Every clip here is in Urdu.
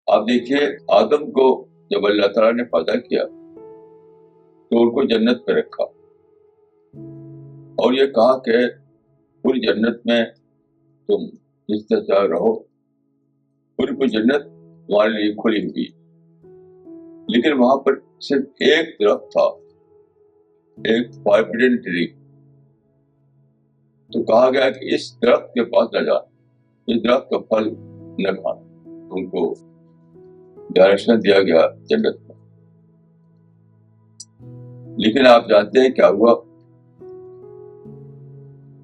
آپ دیکھیے آدم کو جب اللہ تعالیٰ نے پیدا کیا تو ان کو جنت پہ رکھا اور یہ کہا کہ پوری جنت میں تم جس طرح چاہ رہو، پوری جنت تمہارے لیے کھلی ہوئی، لیکن وہاں پر صرف ایک درخت تھا، ایک فاربڈن ٹری. تو کہا گیا کہ اس درخت کے پاس نہ جا، اس درخت کا پھل نہ کھانا. ان کو ڈائریکشن دیا گیا جنت میں. لیکن آپ جانتے ہیں کیا ہوا؟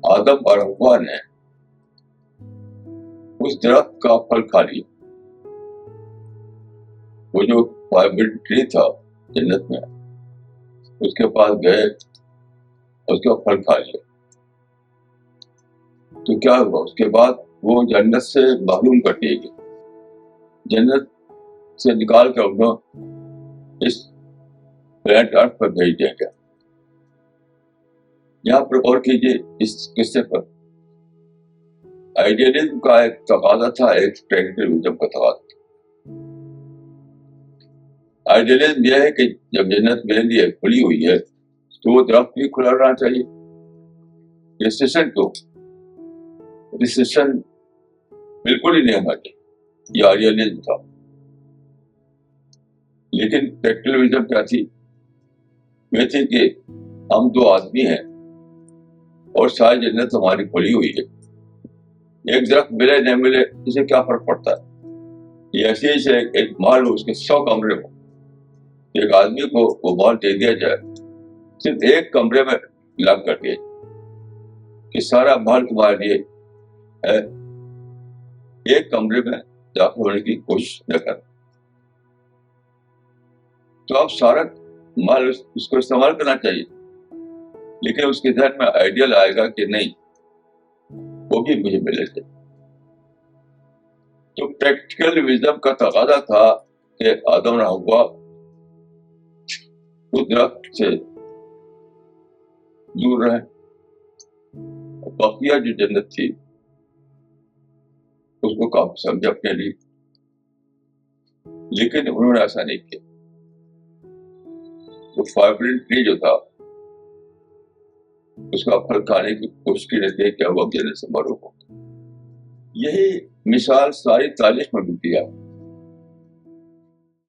آدم اور حوا نے اس درخت کا پھل کھا لیا. وہ جو فاربڈن ٹری تھا جنت میں، اس کے پاس گئے، اس کا پھل کھا لیا. تو کیا ہوا؟ اس کے بعد وہ جنت سے محروم کر دیے گئے، جنت سے نکال کر انہوں اس پلانٹ ارتھ پر بھیج دیا گیا. یہاں پر غور کیجیے اس قصے پر. آئیڈیلزم کا ایک تقاضا تھا، ایک پریکٹیکلزم کا تقاضا تھا. آئیڈیلزم یہ ہے کہ جب جنت میرے لیے کھلی ہوئی ہے تو وہ درخت بھی کھلا رہنا چاہیے. ریسٹرکشن کیوں؟ ریسٹرکشن بالکل ہی نہیں ہونا چاہیے. یہ آئیڈیلزم تھا. لیکن پریکٹیکلزم کیا تھی؟ یہ تھی کہ ہم دو آدمی ہیں اور شاید جنت ہماری کھلی ہوئی ہے، ایک درخت ملے نہ ملے اسے کیا فرق پڑتا ہے؟ یہ ایسے ہی سے ایک محل ہو، اس کے 100 کمرے ہو، ایک آدمی کو وہ محل دے دیا جائے، صرف ایک کمرے میں لاک کر دیا کہ سارا محل تمہارے لیے ہے، ایک کمرے میں داخل ہونے کی کوشش نہ کر. تو اب سارا محل اس کو استعمال کرنا چاہیے، لیکن اس کے ذہن میں آئیڈیل آئے گا کہ نہیں وہ بھی مجھے ملے تھے. تو پریکٹیکل وزڈم کا تقاضا تھا کہ آدم اور حوا اس درخت سے دور رہیں، بقیہ جو جنت تھی اس کو کافی سمجھا اپنے لیے. لیکن انہوں نے ایسا نہیں کیا. وہ فاربڈن ٹری جو تھا اس کا پھل کھانے کی کوشش کی رہتی ہے کہ وہ جنت سے محروم ہو. یہی مثال ساری تاریخ میں ملتی ہے.